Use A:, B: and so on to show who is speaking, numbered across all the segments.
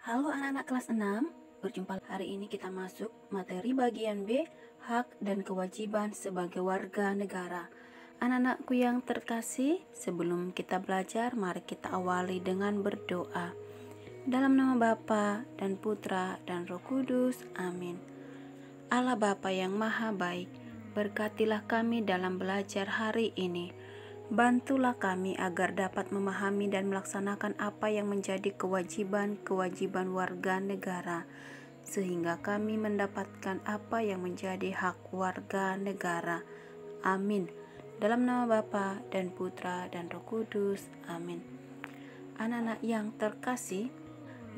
A: Halo anak-anak kelas 6, berjumpa hari ini kita masuk materi bagian B, hak dan kewajiban sebagai warga negara. Anak-anakku yang terkasih, sebelum kita belajar, mari kita awali dengan berdoa. Dalam nama Bapa dan Putra dan Roh Kudus, amin. Allah Bapa yang Maha Baik, berkatilah kami dalam belajar hari ini. Bantulah kami agar dapat memahami dan melaksanakan apa yang menjadi kewajiban-kewajiban warga negara, sehingga kami mendapatkan apa yang menjadi hak warga negara. Amin. Dalam nama Bapa dan Putra dan Roh Kudus. Amin. Anak-anak yang terkasih,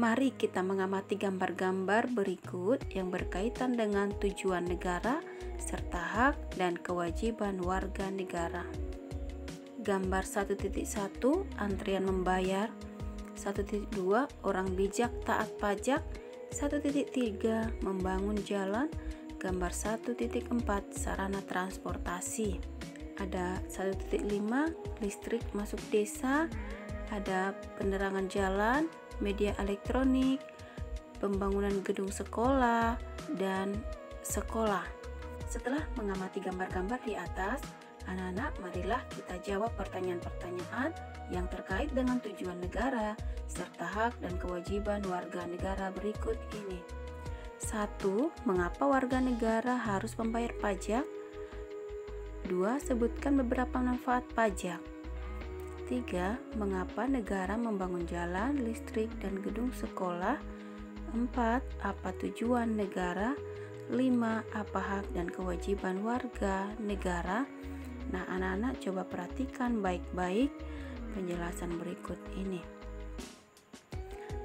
A: mari kita mengamati gambar-gambar berikut yang berkaitan dengan tujuan negara serta hak dan kewajiban warga negara. Gambar 1.1 antrian membayar, 1.2 orang bijak taat pajak, 1.3 membangun jalan, gambar 1.4 sarana transportasi. Ada 1.5 listrik masuk desa, ada penerangan jalan, media elektronik, pembangunan gedung sekolah, dan sekolah. Setelah mengamati gambar-gambar di atas, anak-anak, marilah kita jawab pertanyaan-pertanyaan yang terkait dengan tujuan negara serta hak dan kewajiban warga negara berikut ini. 1. Mengapa warga negara harus membayar pajak? 2. Sebutkan beberapa manfaat pajak. 3. Mengapa negara membangun jalan, listrik, dan gedung sekolah? 4. Apa tujuan negara? 5. Apa hak dan kewajiban warga negara? Nah, anak-anak coba perhatikan baik-baik penjelasan berikut ini.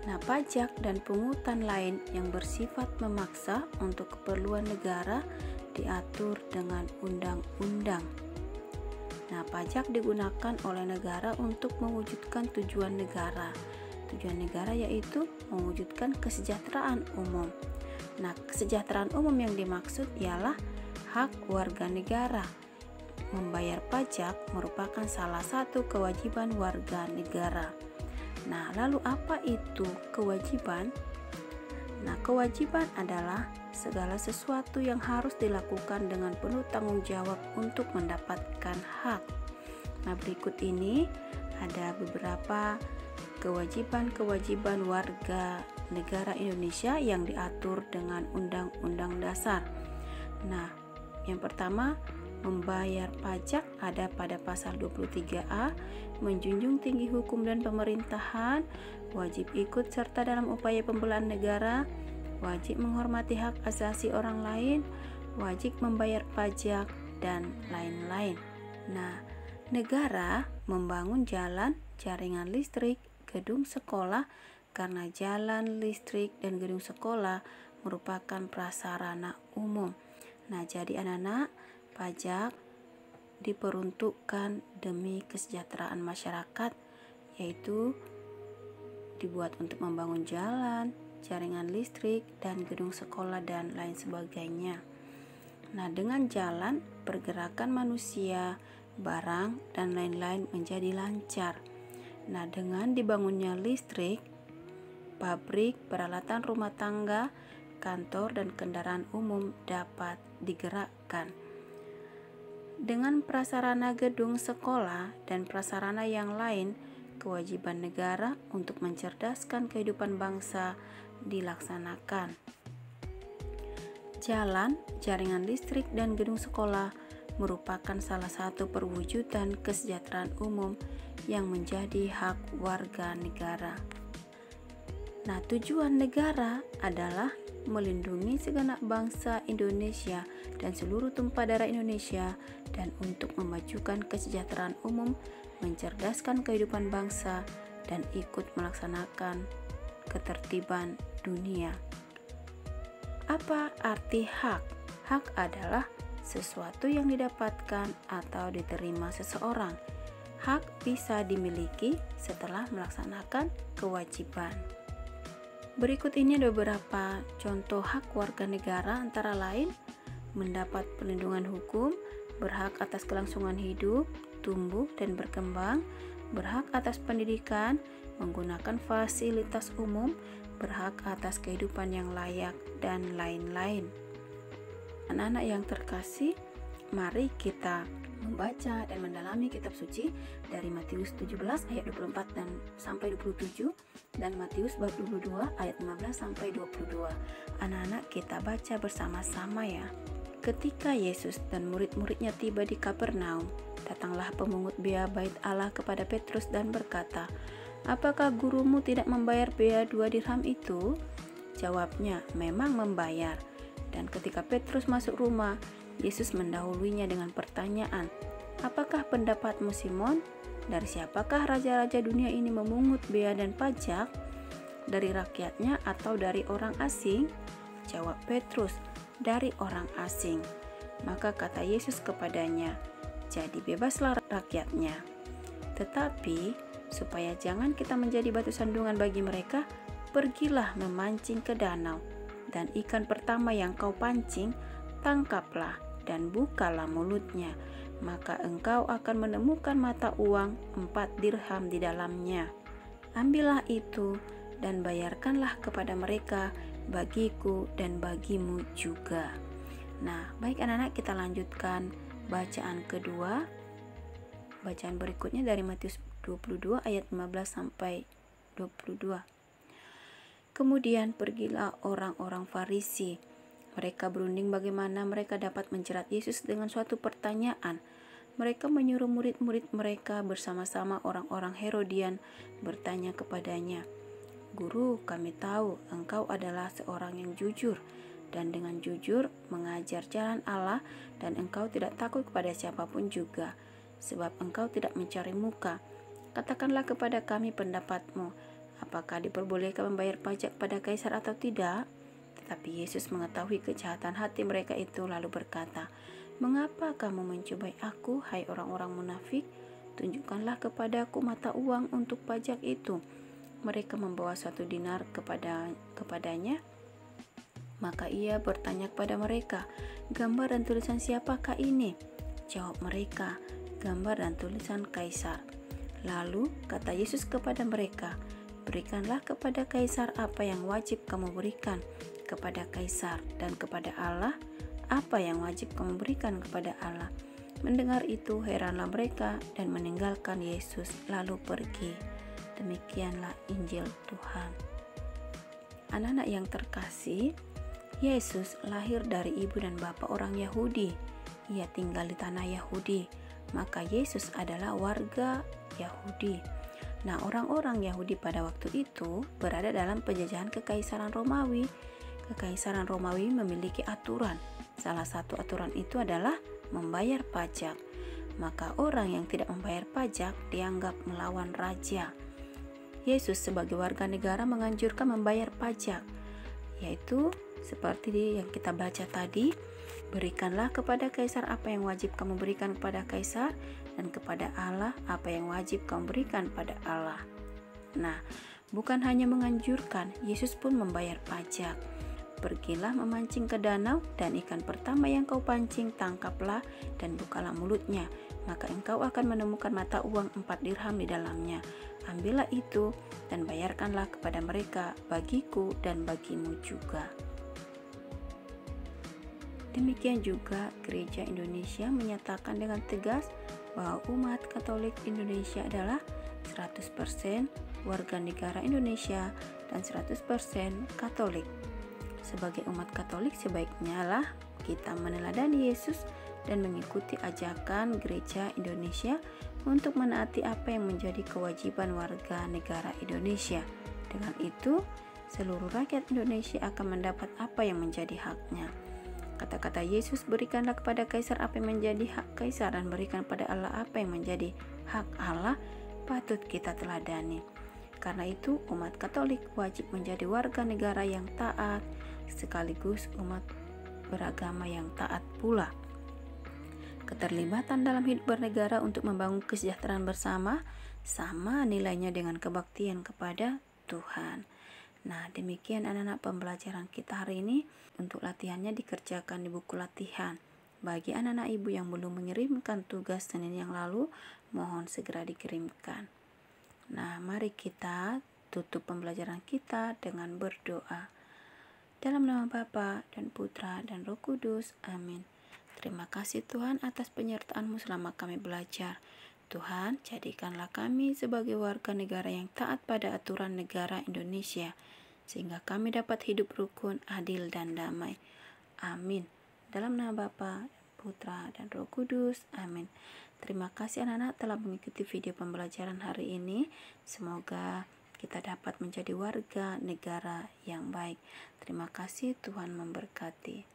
A: Nah, pajak dan pungutan lain yang bersifat memaksa untuk keperluan negara diatur dengan undang-undang. Nah, pajak digunakan oleh negara untuk mewujudkan tujuan negara. Tujuan negara yaitu mewujudkan kesejahteraan umum. Nah, kesejahteraan umum yang dimaksud ialah hak warga negara. Membayar pajak merupakan salah satu kewajiban warga negara. Nah, lalu apa itu kewajiban? Nah, kewajiban adalah segala sesuatu yang harus dilakukan dengan penuh tanggung jawab untuk mendapatkan hak. Nah, berikut ini ada beberapa kewajiban-kewajiban warga negara Indonesia yang diatur dengan Undang-Undang Dasar. Nah, yang pertama, membayar pajak ada pada pasal 23A, menjunjung tinggi hukum dan pemerintahan, wajib ikut serta dalam upaya pembelaan negara, wajib menghormati hak asasi orang lain, wajib membayar pajak, dan lain-lain. Nah, negara membangun jalan, jaringan listrik, gedung sekolah karena jalan, listrik, dan gedung sekolah merupakan prasarana umum. Nah, jadi anak-anak, pajak diperuntukkan demi kesejahteraan masyarakat, yaitu dibuat untuk membangun jalan, jaringan listrik, dan gedung sekolah, dan lain sebagainya. Nah, dengan jalan, pergerakan manusia, barang, dan lain-lain menjadi lancar. Nah, dengan dibangunnya listrik, pabrik, peralatan rumah tangga, kantor, dan kendaraan umum dapat digerakkan. Dengan prasarana gedung sekolah dan prasarana yang lain, kewajiban negara untuk mencerdaskan kehidupan bangsa dilaksanakan. Jalan, jaringan listrik, dan gedung sekolah merupakan salah satu perwujudan kesejahteraan umum yang menjadi hak warga negara. Nah, tujuan negara adalah melindungi segenap bangsa Indonesia dan seluruh tumpah darah Indonesia, dan untuk memajukan kesejahteraan umum, mencerdaskan kehidupan bangsa, dan ikut melaksanakan ketertiban dunia. Apa arti hak? Hak adalah sesuatu yang didapatkan atau diterima seseorang. Hak bisa dimiliki setelah melaksanakan kewajiban. Berikut ini ada beberapa contoh hak warga negara, antara lain mendapat perlindungan hukum, berhak atas kelangsungan hidup, tumbuh dan berkembang, berhak atas pendidikan, menggunakan fasilitas umum, berhak atas kehidupan yang layak, dan lain-lain. Anak-anak yang terkasih, mari kita membaca dan mendalami kitab suci dari Matius 17 ayat 24 dan sampai 27 dan Matius bab 22 ayat 15 sampai 22. Anak-anak, kita baca bersama-sama ya. Ketika Yesus dan murid-muridnya tiba di Kapernaum, datanglah pemungut bea bait Allah kepada Petrus dan berkata, "Apakah gurumu tidak membayar bea 2 dirham itu?" Jawabnya, "Memang membayar." Dan ketika Petrus masuk rumah, Yesus mendahuluinya dengan pertanyaan, "Apakah pendapatmu, Simon? Dari siapakah raja-raja dunia ini memungut bea dan pajak? Dari rakyatnya atau dari orang asing?" Jawab Petrus, "Dari orang asing." Maka kata Yesus kepadanya, "Jadi bebaslah rakyatnya. Tetapi supaya jangan kita menjadi batu sandungan bagi mereka, pergilah memancing ke danau, dan ikan pertama yang kau pancing, tangkaplah dan bukalah mulutnya, maka engkau akan menemukan mata uang 4 dirham di dalamnya. Ambillah itu dan bayarkanlah kepada mereka, bagiku dan bagimu juga." Nah, baik anak-anak, kita lanjutkan bacaan kedua. Bacaan berikutnya dari Matius 22 ayat 15 sampai 22. Kemudian pergilah orang-orang Farisi. Mereka berunding bagaimana mereka dapat menjerat Yesus dengan suatu pertanyaan. Mereka menyuruh murid-murid mereka bersama-sama orang-orang Herodian bertanya kepadanya, "Guru, kami tahu engkau adalah seorang yang jujur dan dengan jujur mengajar jalan Allah, dan engkau tidak takut kepada siapapun juga, sebab engkau tidak mencari muka. Katakanlah kepada kami pendapatmu, apakah diperbolehkan membayar pajak pada kaisar atau tidak?" Tetapi Yesus mengetahui kejahatan hati mereka itu, lalu berkata, "Mengapa kamu mencobai aku, hai orang-orang munafik? Tunjukkanlah kepadaku mata uang untuk pajak itu." Mereka membawa suatu dinar kepadanya. Maka ia bertanya kepada mereka, "Gambar dan tulisan siapakah ini?" Jawab mereka, "Gambar dan tulisan Kaisar." Lalu kata Yesus kepada mereka, "Berikanlah kepada Kaisar apa yang wajib kamu berikan kepada Kaisar, dan kepada Allah apa yang wajib kamu berikan kepada Allah." Mendengar itu heranlah mereka dan meninggalkan Yesus lalu pergi. Demikianlah Injil Tuhan. Anak-anak yang terkasih, Yesus lahir dari ibu dan bapak orang Yahudi. Ia tinggal di tanah Yahudi, maka Yesus adalah warga Yahudi. Nah, orang-orang Yahudi pada waktu itu berada dalam penjajahan Kekaisaran Romawi. Kekaisaran Romawi memiliki aturan. Salah satu aturan itu adalah membayar pajak. Maka orang yang tidak membayar pajak dianggap melawan raja. Yesus sebagai warga negara menganjurkan membayar pajak, yaitu seperti yang kita baca tadi, "Berikanlah kepada Kaisar apa yang wajib kamu berikan kepada Kaisar, dan kepada Allah apa yang wajib kamu berikan pada Allah." Nah, bukan hanya menganjurkan, Yesus pun membayar pajak. "Pergilah memancing ke danau, dan ikan pertama yang kau pancing tangkaplah dan bukalah mulutnya, maka engkau akan menemukan mata uang 4 dirham di dalamnya. Ambillah itu dan bayarkanlah kepada mereka, bagiku dan bagimu juga." Demikian juga Gereja Indonesia menyatakan dengan tegas bahwa umat Katolik Indonesia adalah 100% warga negara Indonesia dan 100% Katolik. Sebagai umat Katolik, sebaiknya lah kita meneladani Yesus dan mengikuti ajakan Gereja Indonesia untuk menaati apa yang menjadi kewajiban warga negara Indonesia. Dengan itu, seluruh rakyat Indonesia akan mendapat apa yang menjadi haknya. Kata-kata Yesus, "Berikanlah kepada Kaisar apa yang menjadi hak Kaisar, dan berikan pada Allah apa yang menjadi hak Allah," patut kita teladani. Karena itu, umat Katolik wajib menjadi warga negara yang taat, sekaligus umat beragama yang taat pula. Keterlibatan dalam hidup bernegara untuk membangun kesejahteraan bersama sama nilainya dengan kebaktian kepada Tuhan. Nah, demikian anak-anak pembelajaran kita hari ini. Untuk latihannya dikerjakan di buku latihan. Bagi anak-anak ibu yang belum mengirimkan tugas Senin yang lalu, mohon segera dikirimkan. Nah, mari kita tutup pembelajaran kita dengan berdoa. Dalam nama Bapa dan Putra dan Roh Kudus. Amin. Terima kasih Tuhan atas penyertaan-Mu selama kami belajar. Tuhan, jadikanlah kami sebagai warga negara yang taat pada aturan negara Indonesia, sehingga kami dapat hidup rukun, adil, dan damai. Amin. Dalam nama Bapa, Putra, dan Roh Kudus. Amin. Terima kasih anak-anak telah mengikuti video pembelajaran hari ini. Semoga kita dapat menjadi warga negara yang baik. Terima kasih, Tuhan memberkati.